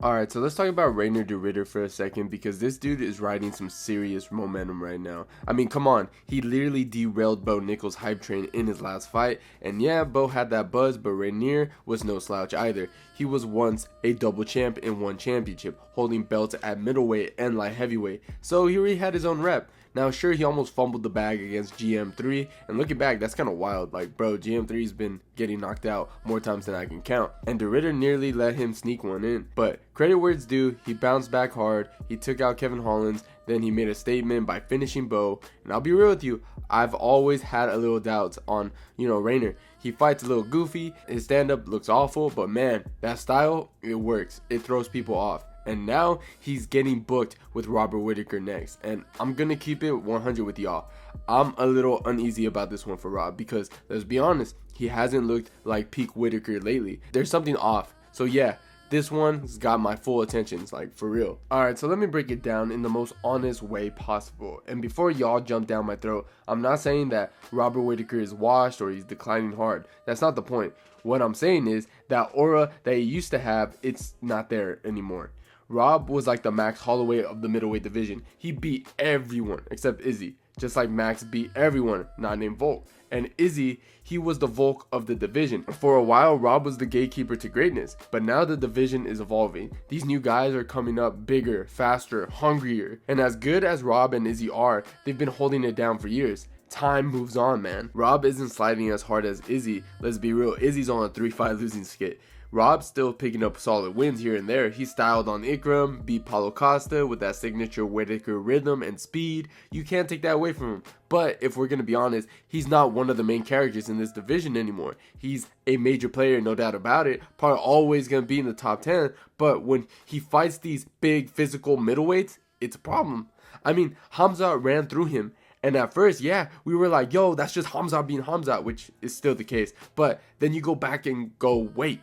Alright, so let's talk about Reinier De Ridder for a second because this dude is riding some serious momentum right now. I mean, come on, he literally derailed Bo Nickal's hype train in his last fight, and yeah, Bo had that buzz, but Reinier was no slouch either. He was once a double champ in one championship, holding belts at middleweight and light heavyweight, so he already had his own rep. Now, sure, he almost fumbled the bag against GM3, and looking back, that's kind of wild. Like, bro, GM3's been getting knocked out more times than I can count, and De Ridder nearly let him sneak one in. But credit where it's due, he bounced back hard, he took out Kevin Holland, then he made a statement by finishing Bo, and I'll be real with you, I've always had a little doubts on, Reinier. He fights a little goofy, his stand-up looks awful, but man, that style, it works. It throws people off. And now he's getting booked with Robert Whittaker next. And I'm going to keep it 100 with y'all. I'm a little uneasy about this one for Rob because, let's be honest, he hasn't looked like peak Whittaker lately. There's something off. So yeah, this one's got my full attention, like for real. Alright, so let me break it down in the most honest way possible. And before y'all jump down my throat, I'm not saying that Robert Whittaker is washed or he's declining hard. That's not the point. What I'm saying is that aura that he used to have, it's not there anymore. Rob was like the Max Holloway of the middleweight division. He beat everyone except Izzy, just like Max beat everyone not named Volk. And Izzy, he was the Volk of the division. For a while, Rob was the gatekeeper to greatness, but now the division is evolving. These new guys are coming up bigger, faster, hungrier, and as good as Rob and Izzy are, they've been holding it down for years. Time moves on, man. Rob isn't sliding as hard as Izzy. Let's be real, Izzy's on a 3-5 losing skit. Rob's still picking up solid wins here and there. He styled on Ikram, beat Paulo Costa with that signature Whittaker rhythm and speed. You can't take that away from him. But if we're going to be honest, he's not one of the main characters in this division anymore. He's a major player, no doubt about it. Probably always going to be in the top 10. But when he fights these big physical middleweights, it's a problem. I mean, Hamza ran through him. And at first, yeah, we were like, yo, that's just Hamza being Hamza, which is still the case. But then you go back and go, wait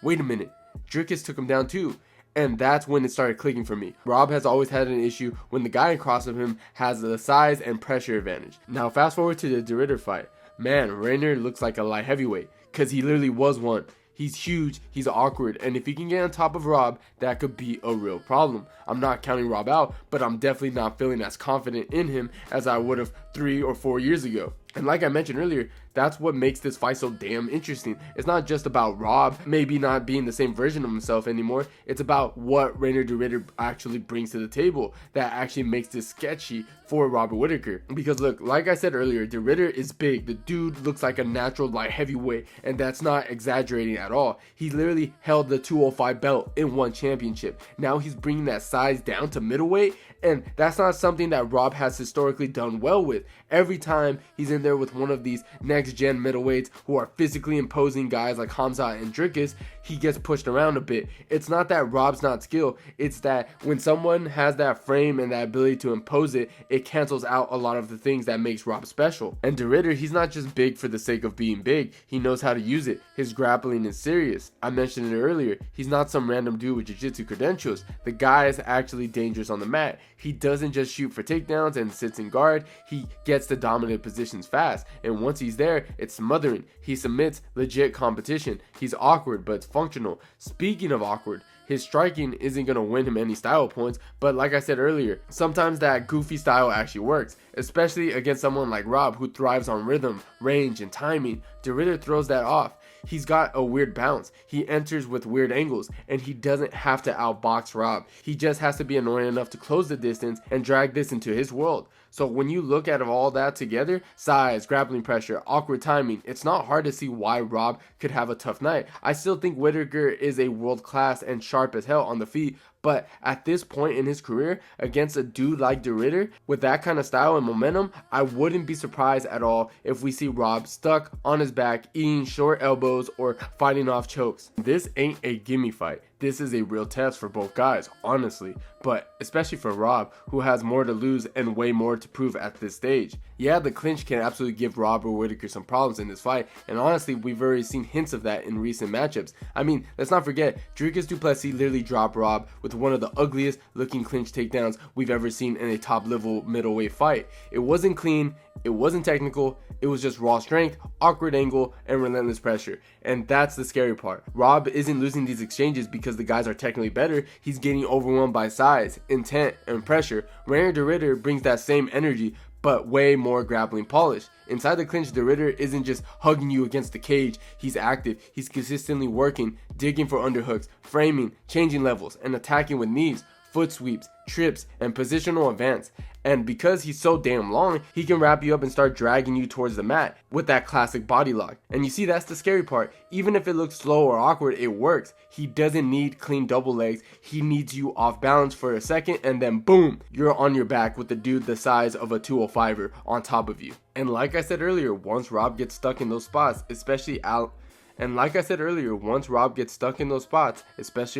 a minute, Dricus took him down too. And that's when it started clicking for me. Rob has always had an issue when the guy across from him has the size and pressure advantage. Now fast forward to the De Ridder fight. Man, Reinier looks like a light heavyweight, because he literally was one. He's huge, he's awkward, and if he can get on top of Rob, that could be a real problem. I'm not counting Rob out, but I'm definitely not feeling as confident in him as I would have 3 or 4 years ago. And like I mentioned earlier, that's what makes this fight so damn interesting. It's not just about Rob maybe not being the same version of himself anymore. It's about what Reinier De Ridder actually brings to the table that actually makes this sketchy for Robert Whittaker. Because look, like I said earlier, De Ridder is big. The dude looks like a natural light heavyweight, and that's not exaggerating at all. He literally held the 205 belt in one championship. Now he's bringing that size down to middleweight, and that's not something that Rob has historically done well with. Every time he's in there with one of these next-gen middleweights who are physically imposing guys like Hamza and Dricus, he gets pushed around a bit. It's not that Rob's not skilled, it's that when someone has that frame and that ability to impose it, it cancels out a lot of the things that makes Rob special. And De Ridder, he's not just big for the sake of being big, he knows how to use it. His grappling is serious. I mentioned it earlier, he's not some random dude with jiu-jitsu credentials. The guy is actually dangerous on the mat. He doesn't just shoot for takedowns and sits in guard, he gets to dominant positions fast, and once he's there, it's smothering. He submits legit competition. He's awkward, but it's functional. Speaking of awkward, his striking isn't going to win him any style points, but like I said earlier, sometimes that goofy style actually works, especially against someone like Rob who thrives on rhythm, range, and timing. De Ridder throws that off. He's got a weird bounce. He enters with weird angles, and he doesn't have to outbox Rob. He just has to be annoying enough to close the distance and drag this into his world. So when you look at all that together, size, grappling pressure, awkward timing, it's not hard to see why Rob could have a tough night. I still think Whittaker is a world class and sharp as hell on the feet, but at this point in his career, against a dude like De Ridder, with that kind of style and momentum, I wouldn't be surprised at all if we see Rob stuck on his back, eating short elbows or fighting off chokes. This ain't a gimme fight. This is a real test for both guys, honestly, but especially for Rob, who has more to lose and way more to prove at this stage. Yeah, the clinch can absolutely give Robert Whittaker some problems in this fight, and honestly, we've already seen hints of that in recent matchups. I mean, let's not forget, Dricus du Plessis literally dropped Rob with one of the ugliest looking clinch takedowns we've ever seen in a top level middleweight fight. It wasn't clean, it wasn't technical, It was just raw strength, awkward angle, and relentless pressure. And that's the scary part. Rob isn't losing these exchanges because the guys are technically better. He's getting overwhelmed by size, intent, and pressure. Reinier De Ridder brings that same energy, but way more grappling polish. Inside the clinch, De Ridder isn't just hugging you against the cage. He's active. He's consistently working, digging for underhooks, framing, changing levels, and attacking with knees, foot sweeps, trips, and positional advance. And because he's so damn long, he can wrap you up and start dragging you towards the mat with that classic body lock. And you see, that's the scary part. Even if it looks slow or awkward, it works. He doesn't need clean double legs. He needs you off balance for a second, and then boom, you're on your back with the dude the size of a 205er on top of you. And like I said earlier, once Rob gets stuck in those spots, especially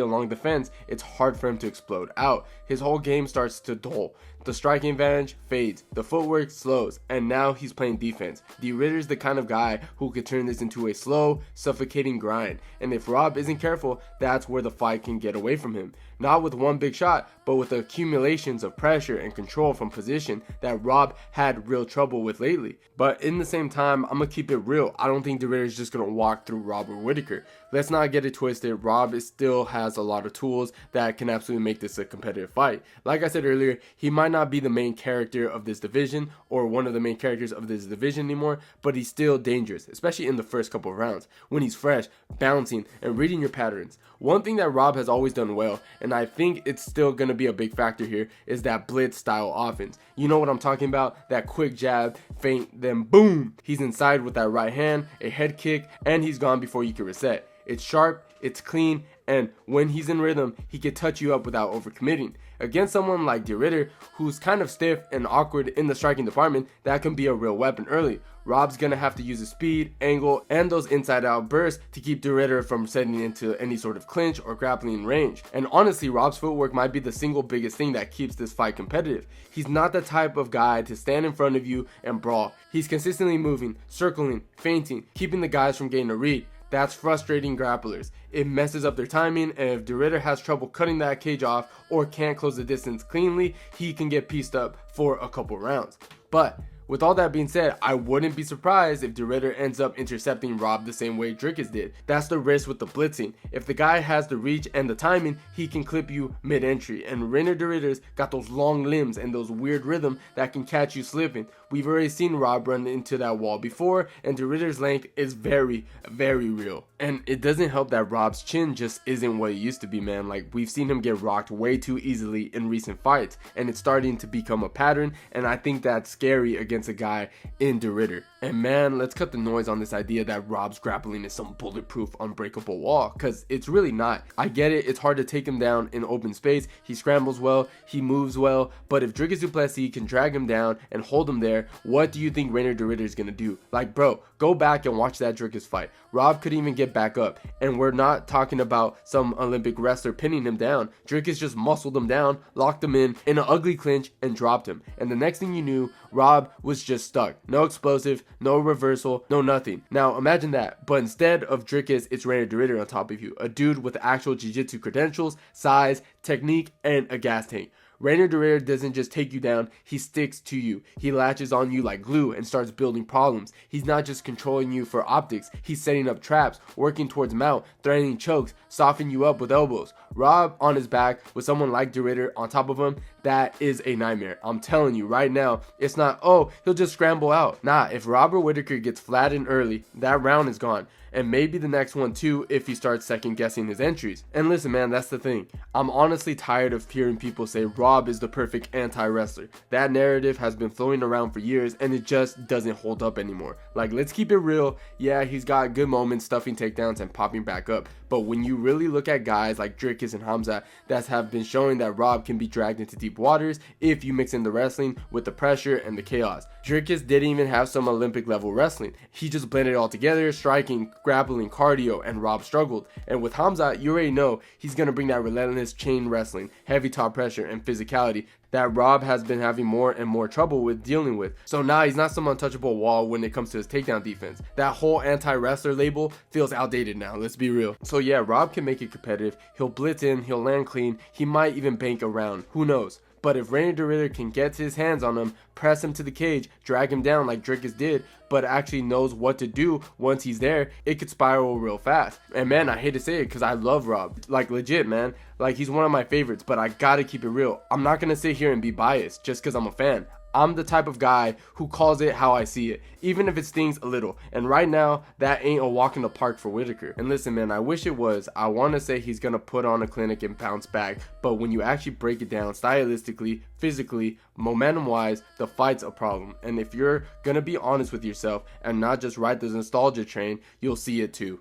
along the fence, it's hard for him to explode out. His whole game starts to dull. The striking advantage fades, the footwork slows, and now he's playing defense. De Ridder's the kind of guy who could turn this into a slow, suffocating grind. And if Rob isn't careful, that's where the fight can get away from him. Not with one big shot, but with the accumulations of pressure and control from position that Rob had real trouble with lately. But in the same time, I'm going to keep it real. I don't think De Ridder is just going to walk through Robert Whittaker. Let's not get it twisted. Rob still has a lot of tools that can absolutely make this a competitive fight. Like I said earlier, he might not be the main character of this division or one of the main characters of this division anymore, but he's still dangerous, especially in the first couple of rounds when he's fresh, bouncing, and reading your patterns. One thing that Rob has always done well, and I think it's still going to be a big factor here, is that blitz style offense. You know what I'm talking about? That quick jab, feint, then boom, he's inside with that right hand, a head kick, and he's gone before you can reset. It's sharp, it's clean, and when he's in rhythm, he can touch you up without overcommitting. Against someone like De Ridder, who's kind of stiff and awkward in the striking department, that can be a real weapon early. Rob's gonna have to use his speed, angle, and those inside-out bursts to keep De Ridder from setting into any sort of clinch or grappling range. And honestly, Rob's footwork might be the single biggest thing that keeps this fight competitive. He's not the type of guy to stand in front of you and brawl. He's consistently moving, circling, feinting, keeping the guys from getting a read. That's frustrating grapplers. It messes up their timing, and if De Ridder has trouble cutting that cage off or can't close the distance cleanly, he can get pieced up for a couple rounds. But with all that being said, I wouldn't be surprised if De Ridder ends up intercepting Rob the same way Dricus did. That's the risk with the blitzing. If the guy has the reach and the timing, he can clip you mid-entry. And Reinier De Ridder's got those long limbs and those weird rhythm that can catch you slipping. We've already seen Rob run into that wall before, and De Ridder's length is very, very real. And it doesn't help that Rob's chin just isn't what it used to be, man. Like, we've seen him get rocked way too easily in recent fights, and it's starting to become a pattern, and I think that's scary against a guy in De Ridder. And man, let's cut the noise on this idea that Rob's grappling is some bulletproof, unbreakable wall, because it's really not. I get it, it's hard to take him down in open space. He scrambles well, he moves well, but if Dricus du Plessis can drag him down and hold him there, what do you think Reinier De Ridder is going to do? Like, bro, go back and watch that Dricus fight. Rob couldn't even get back up, and we're not talking about some Olympic wrestler pinning him down. Dricus just muscled him down, locked him in an ugly clinch, and dropped him. And the next thing you knew, Rob was just stuck. No explosive, no reversal, no nothing. Now imagine that, but instead of Dricus, it's Reinier De Ridder on top of you, a dude with actual jiu-jitsu credentials, size, technique, and a gas tank. Reinier De Ridder doesn't just take you down, he sticks to you. He latches on you like glue and starts building problems. He's not just controlling you for optics, he's setting up traps, working towards mount, threatening chokes, softening you up with elbows. Rob on his back with someone like De Ridder on top of him, that is a nightmare. I'm telling you right now, it's not, oh, he'll just scramble out. Nah, if Robert Whittaker gets flattened early, that round is gone. And maybe the next one too if he starts second guessing his entries. And listen, man, that's the thing. I'm honestly tired of hearing people say Rob is the perfect anti-wrestler. That narrative has been flowing around for years and it just doesn't hold up anymore. Like, let's keep it real. Yeah, he's got good moments stuffing takedowns and popping back up. But when you really look at guys like Dricus and Hamza that have been showing that Rob can be dragged into deep waters if you mix in the wrestling with the pressure and the chaos. Dricus didn't even have some Olympic level wrestling. He just blended it all together, striking, grappling, cardio, and Rob struggled. And with Hamza, you already know he's going to bring that relentless chain wrestling, heavy top pressure, and physicality that Rob has been having more and more trouble with dealing with. So now he's not some untouchable wall when it comes to his takedown defense. That whole anti-wrestler label feels outdated now, let's be real. So yeah, Rob can make it competitive. He'll blitz in, he'll land clean, he might even bank around, who knows. But if Reinier De Ridder can get his hands on him, press him to the cage, drag him down like Dricus did, but actually knows what to do once he's there, it could spiral real fast. And man, I hate to say it because I love Rob. Like legit, man. Like he's one of my favorites, but I gotta keep it real. I'm not gonna sit here and be biased just because I'm a fan. I'm the type of guy who calls it how I see it, even if it stings a little. And right now, that ain't a walk in the park for Whittaker. And listen, man, I wish it was. I want to say he's going to put on a clinic and bounce back. But when you actually break it down stylistically, physically, momentum-wise, the fight's a problem. And if you're going to be honest with yourself and not just ride the nostalgia train, you'll see it too.